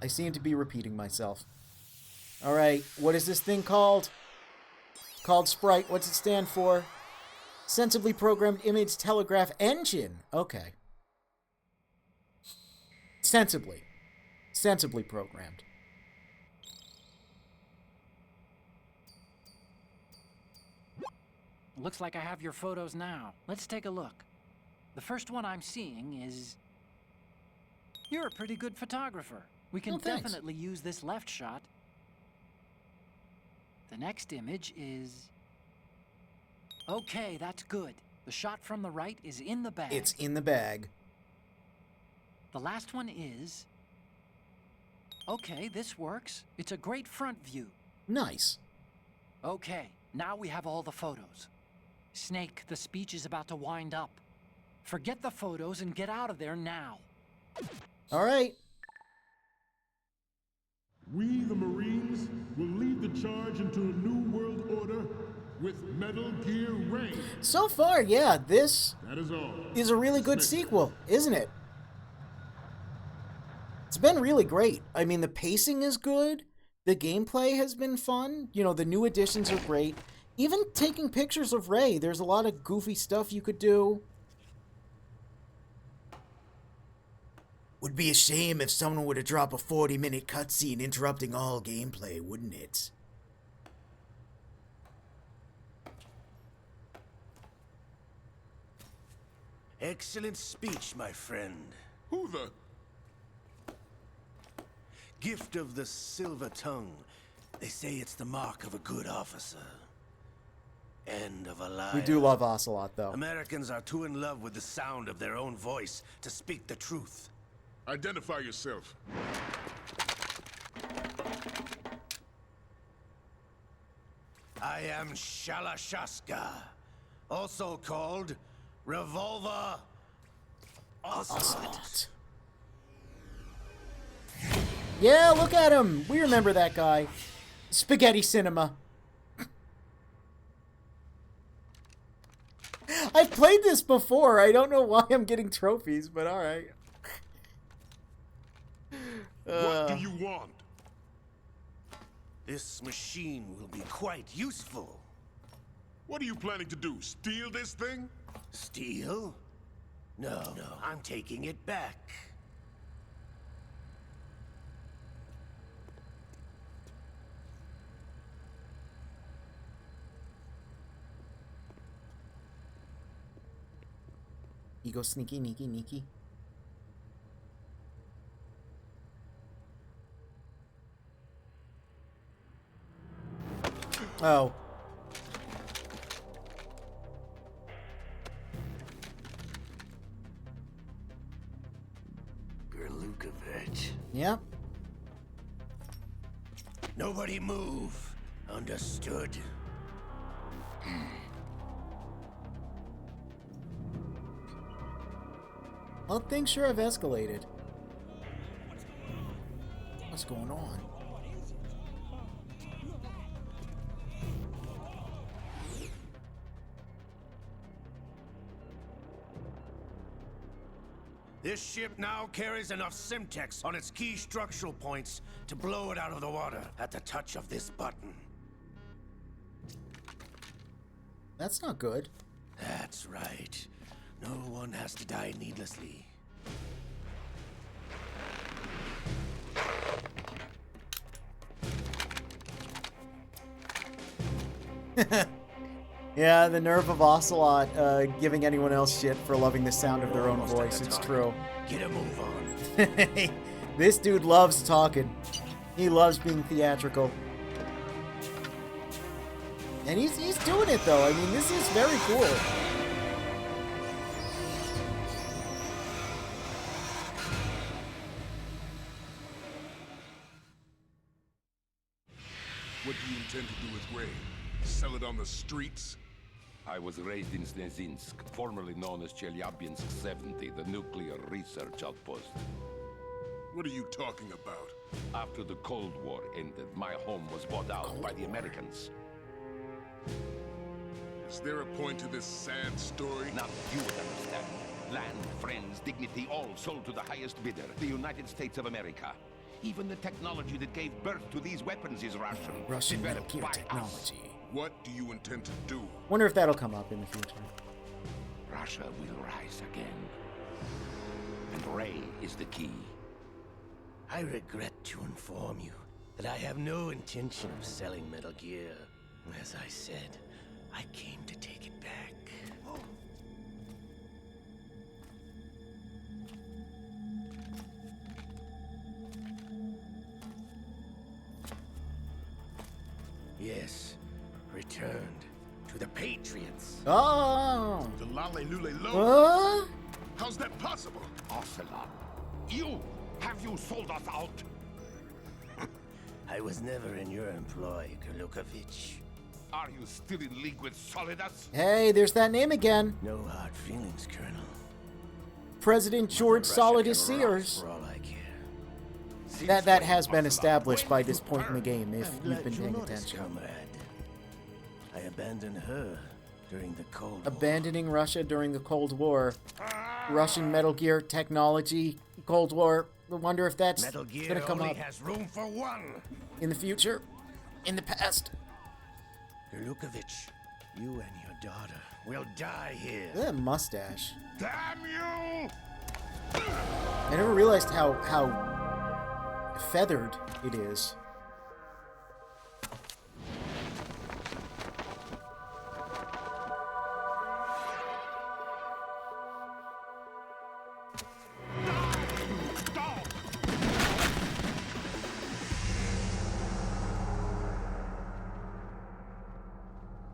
I seem to be repeating myself. Alright, what is this thing called? Called Sprite. What's it stand for? Sensibly Programmed Image Telegraph Engine. Okay. Sensibly. Sensibly programmed. Looks like I have your photos now. Let's take a look. The first one I'm seeing is... You're a pretty good photographer. We can definitely use this left shot. The next image is... Okay, that's good. The shot from the right is in the bag. It's in the bag. The last one is... Okay, this works. It's a great front view. Nice. Okay, now we have all the photos. Snake, the speech is about to wind up. Forget the photos and get out of there now. All right. We, the Marines, will lead the charge into a new world order with Metal Gear Ray. So far, yeah, this That is all. is a really good sequel, isn't it? It's been really great. I mean, the pacing is good. The gameplay has been fun. You know, the new additions are great. Even taking pictures of Ray, there's a lot of goofy stuff you could do. Would be a shame if someone were to drop a 40-minute cutscene interrupting all gameplay, wouldn't it? Excellent speech, my friend. Who the... Gift of the silver tongue. They say it's the mark of a good officer. End of a liar. We do love Ocelot, though. Americans are too in love with the sound of their own voice to speak the truth. Identify yourself. I am Shalashaska, also called Revolver Ocelot. Yeah, look at him. We remember that guy. Spaghetti Cinema. I've played this before. I don't know why I'm getting trophies, but alright. What do you want? This machine will be quite useful. What are you planning to do? Steal this thing? Steal? No, I'm taking it back. You go sneaky, neaky, neaky. Oh. Gerlukovich. Yep. Nobody move. Understood? Well, things sure have escalated. What's going on? This ship now carries enough Simtex on its key structural points to blow it out of the water at the touch of this button. That's not good. That's right. No one has to die needlessly. Yeah, the nerve of Ocelot giving anyone else shit for loving the sound of their own voice. It's true. Get a move on. This dude loves talking. He loves being theatrical. And he's doing it, though. I mean, this is very cool. What do you intend to do with Ray? Sell it on the streets? I was raised in Snezinsk, formerly known as Chelyabinsk 70, the nuclear research outpost. What are you talking about? After the Cold War ended, my home was bought out by the Americans. Is there a point to this sad story? Now you would understand. Land, friends, dignity, all sold to the highest bidder, the United States of America. Even the technology that gave birth to these weapons is Russian. Russian Metal developed Gear by us. technology. What do you intend to do? Wonder if that'll come up in the future. Russia will rise again. And Ray is the key. I regret to inform you that I have no intention of selling Metal Gear. As I said, I came to take it back. Yes, returned to the Patriots. Oh! The Lale Lule Lo? Huh? How's that possible? Ocelot, have you sold us out? I was never in your employ, Kurlukovich. Are you still in league with Solidus? Hey, there's that name again. No hard feelings, Colonel. President George Russia Solidus can rot Sears. for all I care. That has been established by this point in the game, if I'm you've glad been you paying noticed, attention. comrade. I abandoned her during the Cold War. Abandoning Russia during the Cold War. Russian Metal Gear technology, Cold War. I wonder if that's Metal Gear gonna come only up has room for one. in the future, in the past. Kurlukovich, you and your daughter will die here. That mustache. Damn you! I never realized how feathered it is.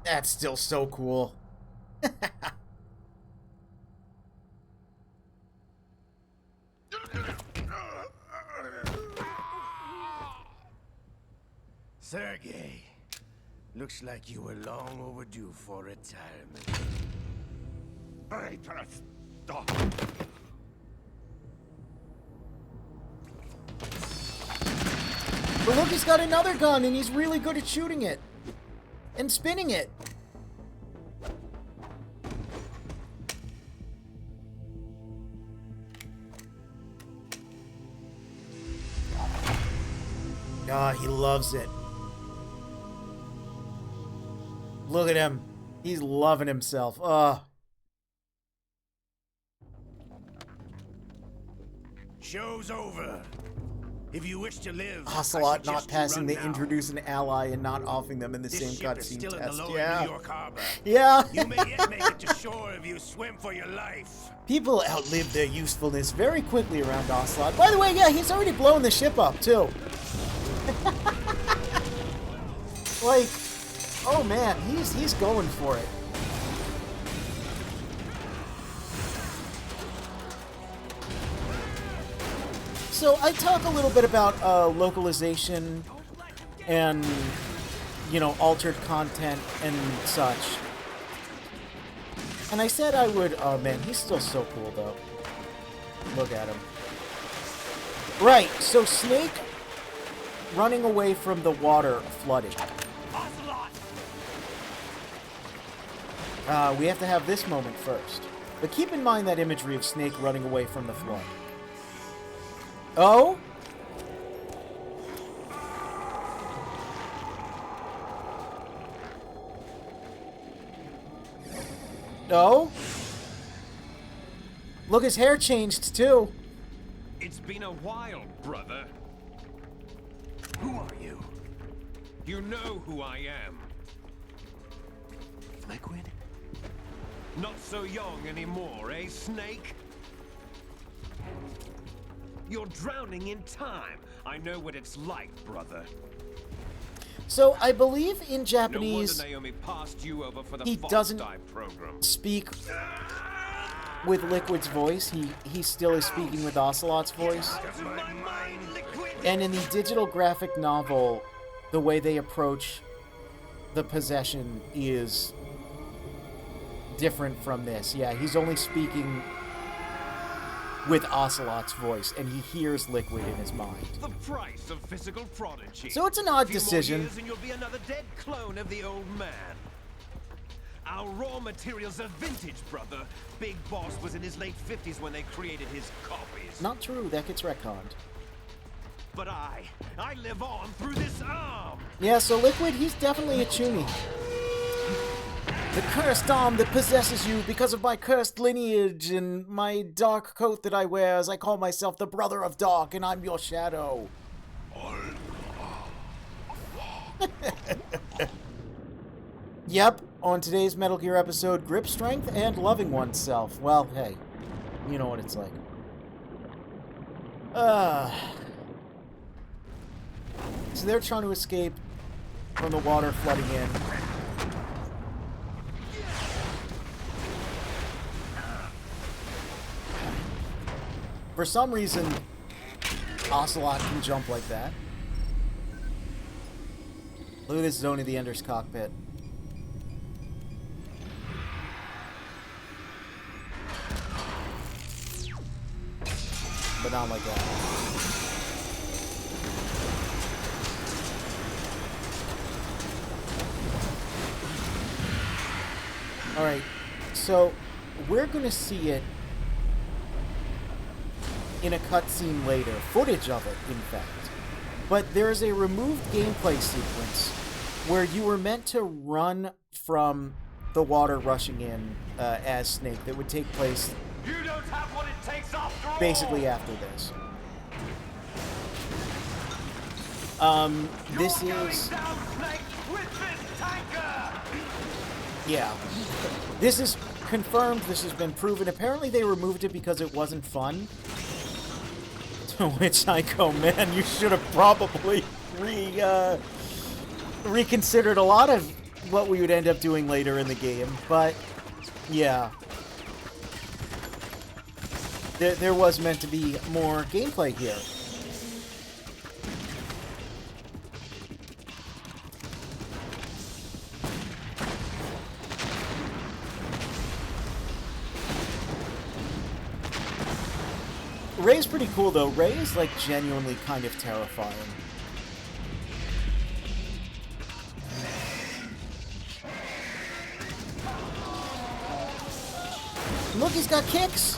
That's still so cool. Sergei, looks like you were long overdue for retirement. Traitorous dog! But look, he's got another gun, and he's really good at shooting it. And spinning it. Ah, he loves it. Look at him. He's loving himself. Ugh. Show's over. If you wish to live, I Ocelot suggest not you passing run the now. introduce an ally and not offing them in the This same ship is cutscene still in the test. lower Yeah. New York Harbor. Yeah. You may yet make it to shore if you swim for your life. People outlive their usefulness very quickly around Ocelot. By the way, yeah, he's already blown the ship up, too. Like, oh man, he's going for it. So I talk a little bit about localization and, you know, altered content and such. And I said I would, oh man, he's still so cool though. Look at him. Right, so Snake running away from the water flooding. We have to have this moment first. But keep in mind that imagery of Snake running away from the flood. Oh? No? Look, his hair changed too. It's been a while, brother. Who are you? You know who I am. Liquid? Not so young anymore, eh, Snake? You're drowning in time. I know what it's like, brother. So I believe in No Japanese wonder Naomi passed you over for the he Fox doesn't Dive program. speak with Liquid's voice. He still is speaking with Ocelot's voice. My mind, Liquid! And in the digital graphic novel, the way they approach the possession is different from this. Yeah, he's only speaking with Ocelot's voice, and he hears Liquid in his mind. The price of physical prodigy. So it's an odd Few more decision. years and you'll be another dead clone of the old man. Our raw materials are vintage, brother. Big Boss was in his late 50s when they created his copies. Not true, that gets retconned. but I live on through this arm. Yeah, so Liquid, he's definitely a Chuny. The cursed arm that possesses you because of my cursed lineage and my dark coat that I wear, as I call myself the Brother of Dark, and I'm your shadow. Yep, on today's Metal Gear episode, grip strength and loving oneself. Well, hey, you know what it's like. So they're trying to escape from the water flooding in. For some reason, Ocelot can jump like that. Look at this Zone of the Ender's cockpit. But not like that. Alright, so we're gonna see it in a cutscene later. Footage of it, in fact. But there's a removed gameplay sequence where you were meant to run from the water rushing in as Snake that would take place You don't have what it takes after all. basically after this. This is... Down, Snake, with this tanker. Yeah. This is confirmed. This has been proven. Apparently they removed it because it wasn't fun. To which I go, man, you should have probably reconsidered a lot of what we would end up doing later in the game. But, yeah. There was meant to be more gameplay here. Ray's pretty cool, though. Ray is, like, genuinely kind of terrifying. Look, he's got kicks!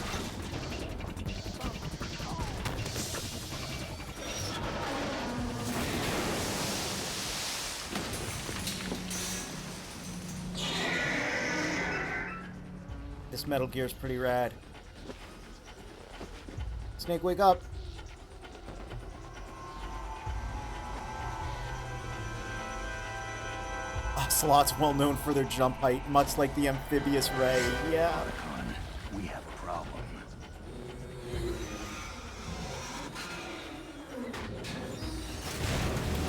This Metal Gear's pretty rad. Snake, wake up. Ocelot's well known for their jump height, much like the amphibious Ray. Yeah. We have a problem.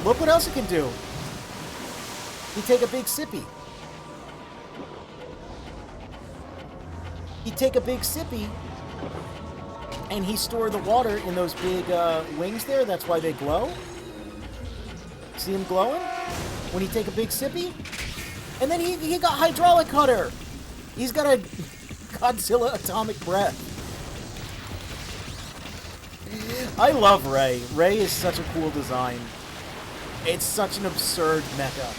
Look what else it can do. You take a big sippy. You take a big sippy, and he stored the water in those big wings there. That's why they glow. See him glowing? When you take a big sippy? And then he got hydraulic cutter. He's got a Godzilla atomic breath. I love Ray. Ray is such a cool design. It's such an absurd mecha.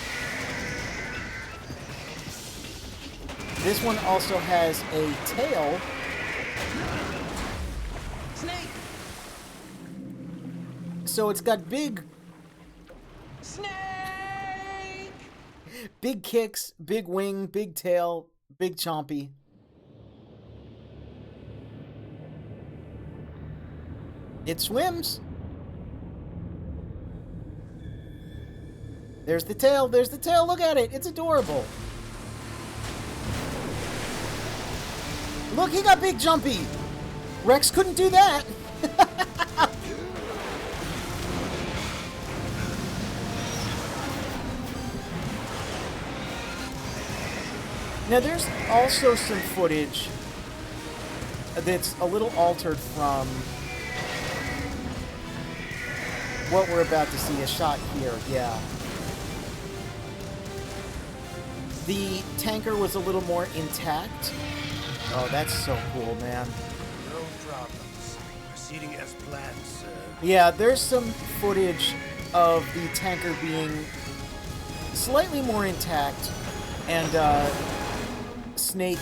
This one also has a tail. Snake! So it's got big Snake! big kicks, big wing, big tail, big chompy. It swims. There's the tail. There's the tail. Look at it. It's adorable. Look, he got big jumpy. Rex couldn't do that. Now, there's also some footage that's a little altered from what we're about to see. A shot here, yeah. The tanker was a little more intact. Oh, that's so cool, man. No problems. Proceeding as planned, sir. Yeah, there's some footage of the tanker being slightly more intact, and Snake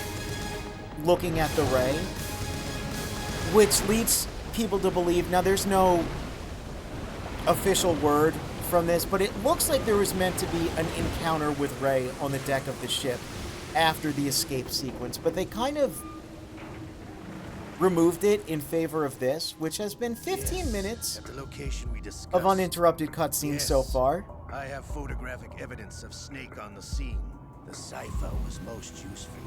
looking at the Ray, which leads people to believe. Now, there's no official word from this, but it looks like there was meant to be an encounter with Rey on the deck of the ship after the escape sequence, but they kind of removed it in favor of this, which has been 15 minutes At the location we discussed. of uninterrupted cutscenes so far. I have photographic evidence of Snake on the scene. The cipher was most useful.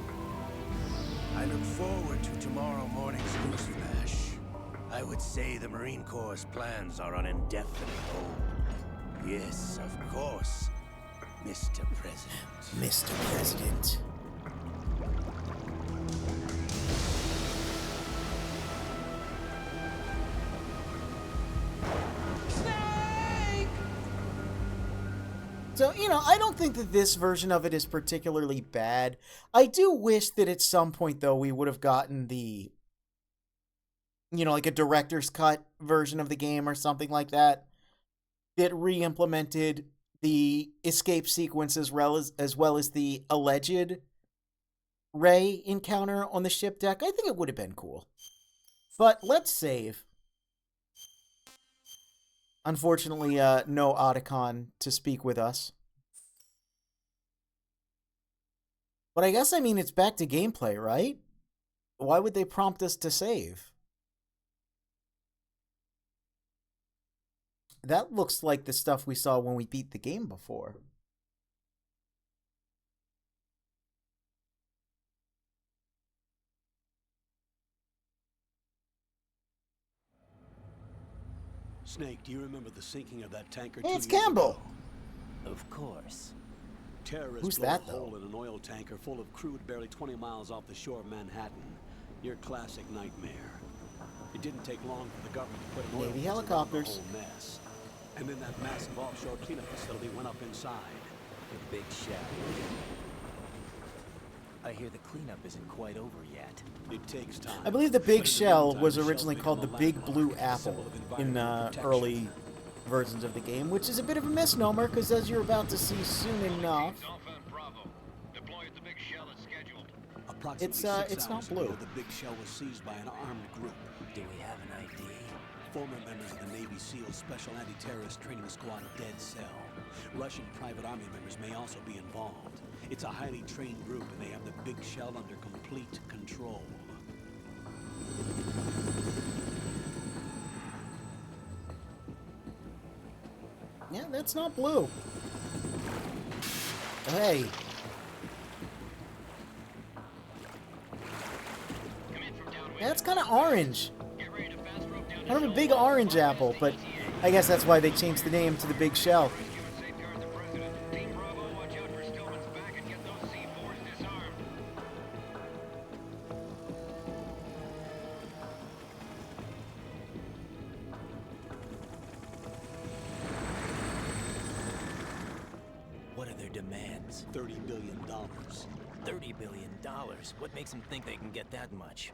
I look forward to tomorrow morning's news flash. I would say the Marine Corps' plans are on indefinite hold. Yes, of course, Mr. President. Mr. President. So, you know, I don't think that this version of it is particularly bad. I do wish that at some point, though, we would have gotten the, you know, like a director's cut version of the game or something like that, that re-implemented the escape sequence as well as the alleged Rey encounter on the ship deck. I think it would have been cool. But let's save. Unfortunately, no Otacon to speak with us. But I guess, I mean, it's back to gameplay, right? Why would they prompt us to save? That looks like the stuff we saw when we beat the game before. Snake, do you remember the sinking of that tanker? Hey, it's 2 years Campbell. ago? Of course. Terrorists Who's blew that, a though? hole in an oil tanker full of crude barely 20 miles off the shore of Manhattan. Your classic nightmare. It didn't take long for the government to put an oil Navy filter around helicopters. the whole mess. And then that massive offshore cleanup facility went up inside. The big shell. I hear the cleanup isn't quite over yet. It takes time. I believe the But Big in the Shell meantime, was the originally shell's called the become a Big landmark, Blue a Apple symbol of in environmental protection. early versions of the game, which is a bit of a misnomer, because as you're about to see soon enough, Approximately It's, 6 it's not hours blue. ago, the Big Shell was seized by an armed group. Do we have an ID? Former members of the Navy SEAL Special Anti-Terrorist Training Squad Dead Cell. Russian private army members may also be involved. It's a highly trained group, and they have the Big Shell under complete control. yeah, that's not blue. Hey, that's kind of orange. Kind of a big orange apple, but I guess that's why they changed the name to the Big Shell. What are their demands? $30 billion. $30 billion. What makes them think they can get that much?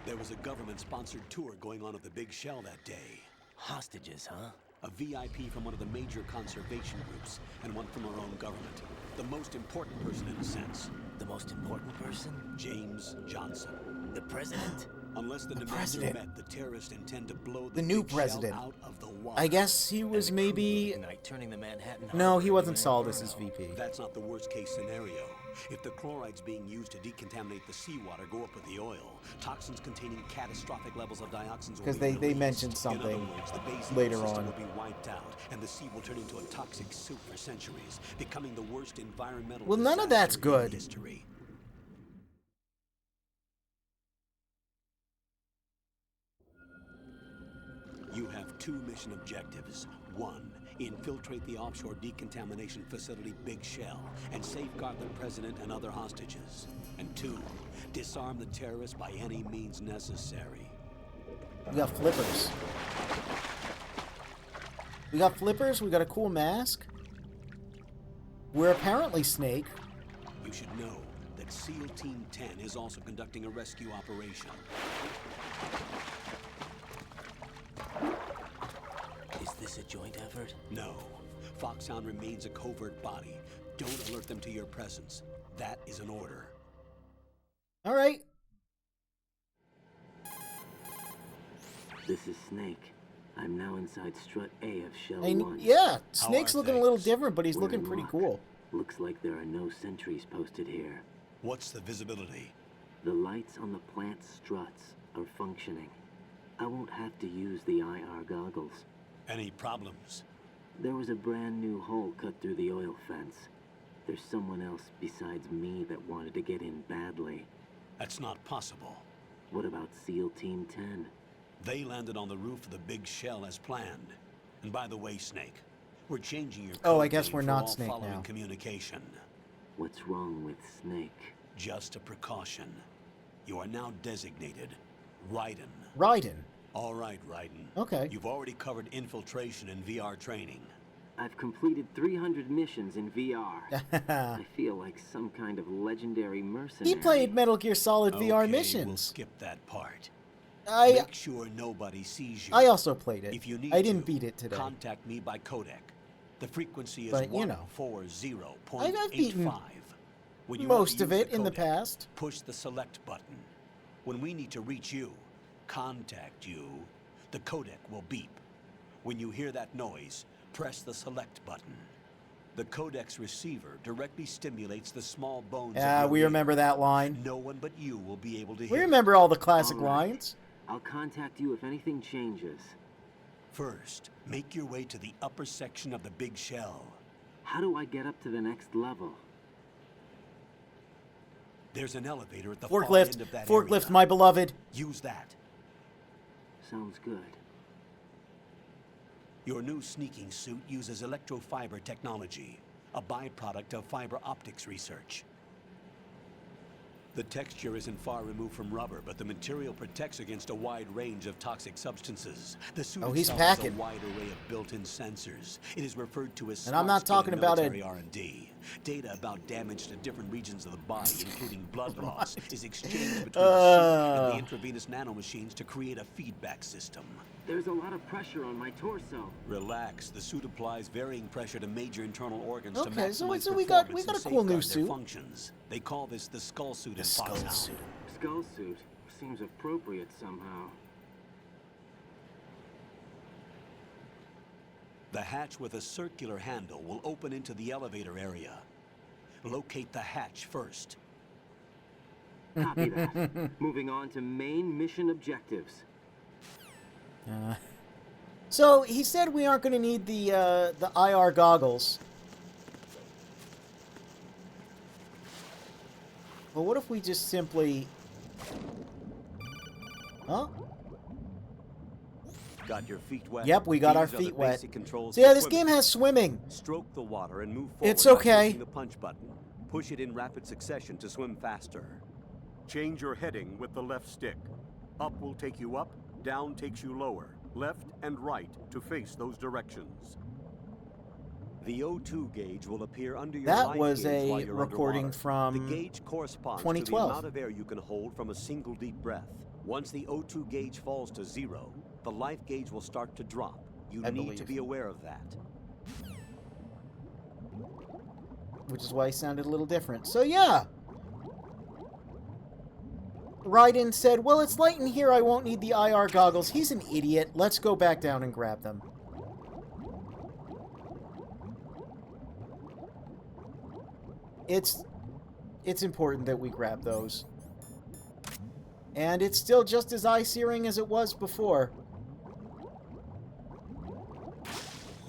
There was a government-sponsored tour going on at the Big Shell that day. Hostages, huh? A VIP from one of the major conservation groups, and one from our own government. The most important person in a sense. The most important person? James Johnson. The president? Unless the demands president. are met, the terrorists intend to blow The new Big Shell president. out of the water. I guess he was maybe... Night turning the Manhattan. No, Harbor he wasn't into Saldus' Inferno. VP. That's not the worst-case scenario. If the chlorides being used to decontaminate the seawater go up with the oil, toxins containing catastrophic levels of dioxins will 'Cause be they released. mentioned In something other words, the base later ecosystem on. will be wiped out, and the sea will turn into a toxic soup for centuries, becoming the worst environmental Well, none of that's disaster in good. history. You have 2 mission objectives. 1, infiltrate the offshore decontamination facility Big Shell and safeguard the president and other hostages. And 2, disarm the terrorists by any means necessary. We got flippers. We got flippers, we got a cool mask. We're apparently Snake. You should know that SEAL Team 10 is also conducting a rescue operation. Is this a joint effort? No. Foxhound remains a covert body. Don't alert them to your presence. That is an order. Alright. This is Snake. I'm now inside strut A of Shell And 1. yeah, Snake's are looking a little things? different, but he's We're looking in pretty luck. cool. Looks like there are no sentries posted here. What's the visibility? The lights on the plant struts are functioning. I won't have to use the IR goggles. Any problems? There was a brand new hole cut through the oil fence. There's someone else besides me that wanted to get in badly. That's not possible. What about SEAL Team 10? They landed on the roof of the big shell as planned. And by the way, Snake, we're changing your Oh, code I guess name we're for not all Snake following now. communication. What's wrong with Snake? Just a precaution. You are now designated Raiden. Raiden. All right, Raiden. Okay. You've already covered infiltration and VR training. I've completed 300 missions in VR. I feel like some kind of legendary mercenary. He played Metal Gear Solid VR Okay, missions. We'll skip that part. I Make sure nobody sees you. I also played it. If you need I didn't to, beat it today. Contact me by codec. The frequency is But, you know. 140.85. I've beaten When you most want to of use it in the codec, past. Push the select button. When we need to reach you, contact you, the codec will beep. When you hear that noise, press the select button. The codec's receiver directly stimulates the small bones of Yeah, your we ear. remember that line. No one but you will be able to hear We it. remember all the classic All right. lines. I'll contact you if anything changes. First, make your way to the upper section of the big shell. How do I get up to the next level? There's an elevator at the far Forklift. end of that Forklift, area. my beloved. Use that. Sounds good. Your new sneaking suit uses electrofiber technology, a byproduct of fiber optics research. The texture isn't far removed from rubber, but the material protects against a wide range of toxic substances. The suit Oh, he's itself has packing. a wide array of built-in sensors. It is referred to as And I'm not smart-skin talking about military it. R&D. Data about damage to different regions of the body, including blood loss, is exchanged between the suit and the intravenous nanomachines to create a feedback system. There's a lot of pressure on my torso. Relax. The suit applies varying pressure to major internal organs to Okay, so maximize we got performance a and cool new safeguard their suit. functions. They call this the skull suit The in skull Foxhound. suit. Skull suit seems appropriate somehow. The hatch with a circular handle will open into the elevator area. Locate the hatch first. Copy that. Moving on to main mission objectives. So he said we aren't going to need the IR goggles. Well, what if we just simply... Huh? Got your feet wet? Yep, we got our These are the feet wet. basic controls So yeah, for this swimming. game has swimming. Stroke the water and move forward It's by okay. pushing the punch button. Push it in rapid succession to swim faster. Change your heading with the left stick. Up will take you up, down takes you lower. Left and right to face those directions. The O2 gauge will appear under your That life was gauge a while you're recording underwater. from The gauge corresponds to 2012. the amount of air you can hold from a single deep breath. Once the O2 gauge falls to 0, the life gauge will start to drop. You I need believe. to be aware of that. Which is why he sounded a little different. So yeah. Raiden said, well, it's light in here. I won't need the IR goggles. He's an idiot. Let's go back down and grab them. It's important that we grab those. And it's still just as eye-searing as it was before.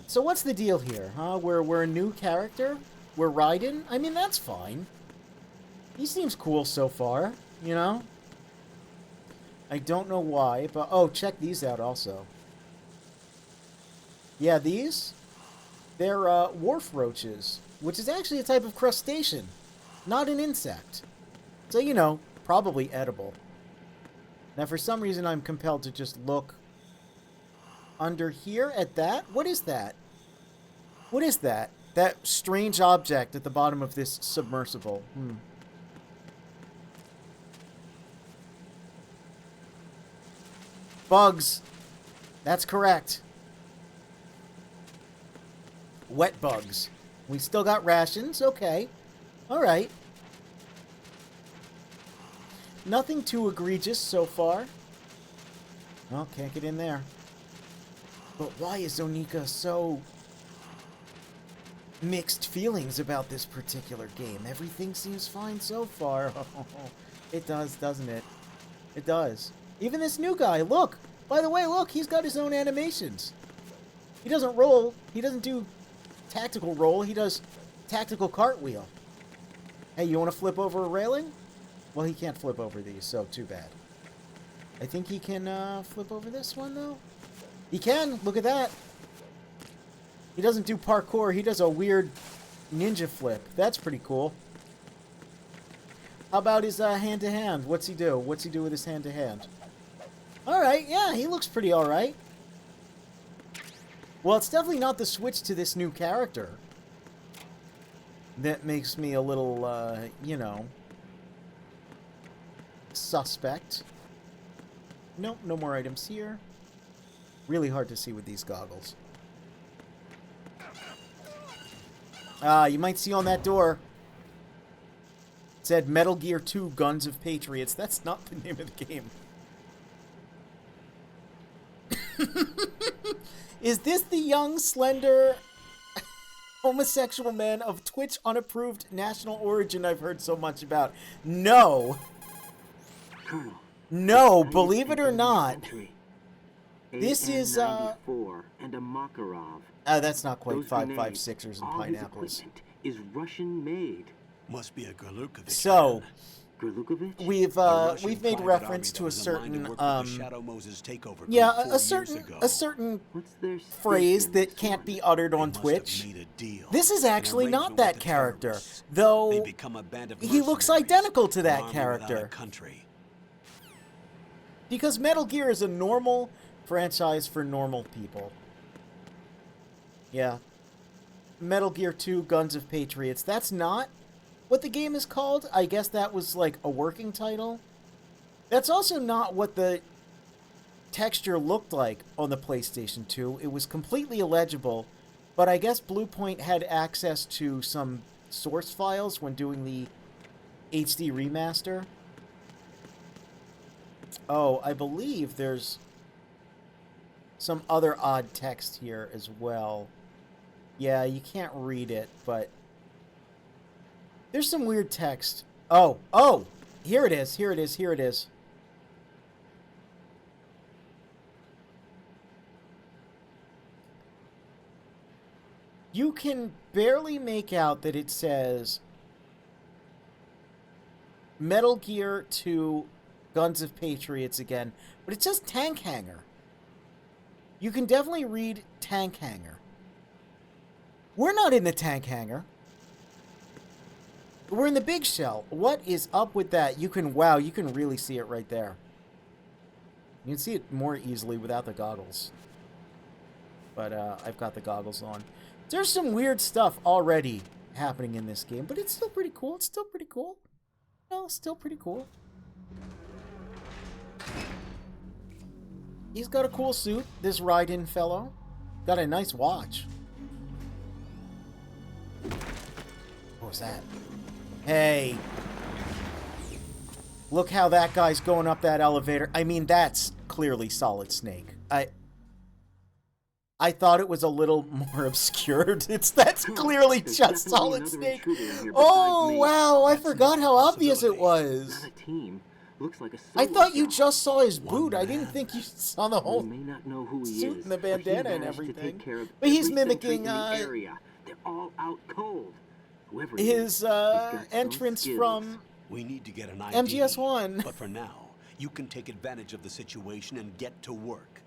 So what's the deal here, huh? We're a new character? We're Raiden? I mean, that's fine. He seems cool so far, you know? I don't know why, but... Oh, check these out also. Yeah, these? They're wharf roaches, which is actually a type of crustacean, not an insect. So, you know, probably edible. Now, for some reason, I'm compelled to just look under here at that. What is that? What is that? That strange object at the bottom of this submersible. Bugs. That's correct. Wet bugs. We still got rations. Okay. All right. Nothing too egregious so far. Well, can't get in there. But why is Onika so mixed feelings about this particular game? Everything seems fine so far. It does, doesn't it? It does. Even this new guy, look! By the way, look, he's got his own animations. He doesn't roll. He doesn't do tactical roll. He does tactical cartwheel. Hey, you want to flip over a railing? Well, he can't flip over these, so too bad. I think he can flip over this one, though. He can! Look at that! He doesn't do parkour. He does a weird ninja flip. That's pretty cool. How about his hand-to-hand? What's he do? What's he do with his hand-to-hand? Alright, yeah, he looks pretty alright. Well, it's definitely not the switch to this new character that makes me a little, you know, suspect. Nope, no more items here. Really hard to see with these goggles. You might see on that door. It said Metal Gear 2 Guns of Patriots. That's not the name of the game. Is this the young, slender, homosexual man of Twitch unapproved national origin I've heard so much about? No. Colonel, no, believe it or not. This is, AN-94 and a Makarov. That's not quite Those 5.56ers and all his pineapples. equipment is Russian-made. Must be a Gurlukovich. So, Gurlukovich? we've made reference to a certain, yeah, a certain phrase that can't be uttered on Twitch. This is actually not that character, though he looks identical to that character. Because Metal Gear is a normal franchise for normal people. Yeah. Metal Gear 2 Guns of Patriots. That's not what the game is called. I guess that was like a working title. That's also not what the texture looked like on the PlayStation 2. It was completely illegible, but I guess Bluepoint had access to some source files when doing the HD remaster. Oh, I believe there's some other odd text here as well. Yeah, you can't read it, but there's some weird text. Oh, here it is, here it is, here it is. You can barely make out that it says Metal Gear 2 Guns of Patriots again, but it says Tank Hangar. You can definitely read Tank Hangar. We're not in the Tank Hangar. We're in the Big Shell. What is up with that? You can, wow, you can really see it right there. You can see it more easily without the goggles. But I've got the goggles on. There's some weird stuff already happening in this game, but it's still pretty cool. It's still pretty cool. No, still pretty cool. He's got a cool suit, this Raiden fellow. Got a nice watch. What was that? Hey. Look how that guy's going up that elevator. I mean, that's clearly Solid Snake. I thought it was a little more obscured. That's clearly just Solid Snake. Oh, wow, I forgot how obvious it was. Looks like a I thought you just saw his boot. I didn't think you saw the whole may not know who he suit is, and the bandana and but he managed to everything. take care of But he's every sentry mimicking in the area. They're all out cold. Whoever he his is, he's got some entrance skills. from We need to get an ID, MGS1. But for now, you can take advantage of the situation and get to work.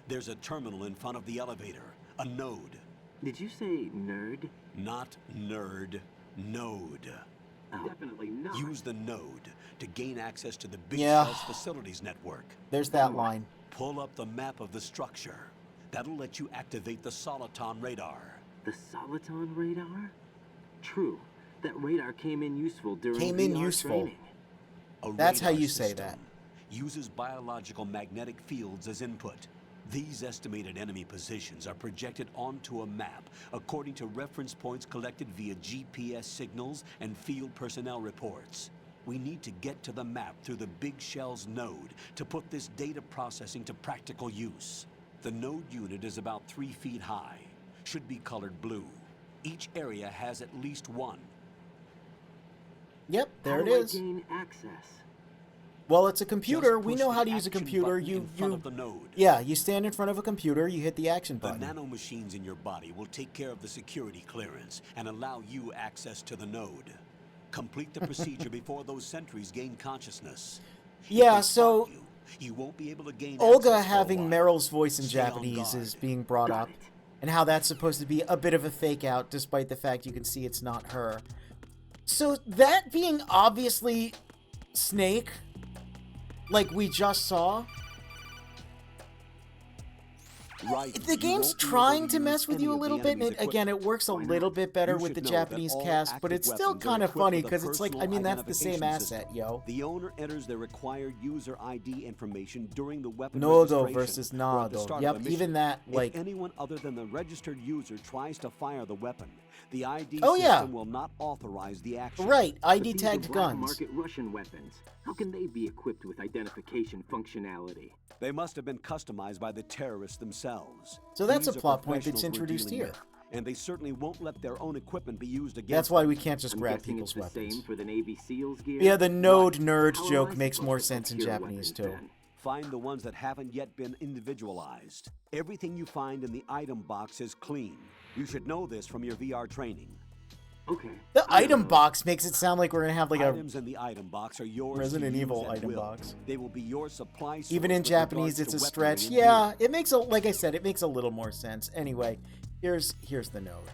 There's a terminal in front of the elevator, a node. Did you say nerd? Not nerd, node. Oh, definitely not. Use the node to gain access to the Big Yeah. Shell's facilities network. There's that line. Pull up the map of the structure. That'll let you activate the Soliton radar. The Soliton radar? True. That radar came in useful during Came in VR useful. training. A That's how radar you say system that. Uses biological magnetic fields as input. These estimated enemy positions are projected onto a map according to reference points collected via GPS signals and field personnel reports. We need to get to the map through the Big Shell's node to put this data processing to practical use. The node unit is about 3 feet high. Should be colored blue. Each area has at least one. Yep, there it How do I is. gain access? Well, it's a computer. Just We push know the how to use a action computer. button in front of the node. Yeah, you stand in front of a computer, you hit the action The button. nanomachines in your body will take care of the security clearance and allow you access to the node. Complete the procedure before those sentries gain consciousness. If Yeah, they so spot you won't be able to gain Olga access for a having while. Meryl's voice in Stay on Japanese guard. is being brought up, and how that's supposed to be a bit of a fake out, despite the fact you can see it's not her. So that being obviously Snake, like we just saw, Right. the You game's won't be able trying to use mess with any you a of the little bit, and enemy's again, it works a equipment. little bit better You with the should know that Japanese all cast, but active it's still weapons are kind of equipped funny with a because it's like, I mean, that's the same personal asset, yo. The owner enters their required user ID information during the weapon Nodo registration versus or at the Nado. start of Yep, a mission. even that, like... If anyone other than the registered user tries to fire the weapon, the ID Oh, yeah. system will not authorize the action. Right, But ID these tagged are black guns. market Russian weapons. How can they be equipped with identification functionality? They must have been customized by the terrorists themselves. So that's a These are plot point that's professionals we're introduced dealing here. with, and they certainly won't let their own equipment be used against That's why them. we can't just I'm grab guessing people's it's the weapons. same for the Navy SEALs gear. Yeah, the node nerd How am joke I makes more supposed to sense in procure Japanese, weapons, too. then? Find the ones that haven't yet been individualized. Everything you find in the item box is clean. You should know this from your VR training. Okay. The item box makes it sound like we're gonna have like a... Items in the item box are yours Resident to use Evil at item will. box. They will be your supply source Even in with regards Japanese, to it's a weaponry stretch. and Yeah, gear. it makes a... Like I said, it makes a little more sense. Anyway, here's the node.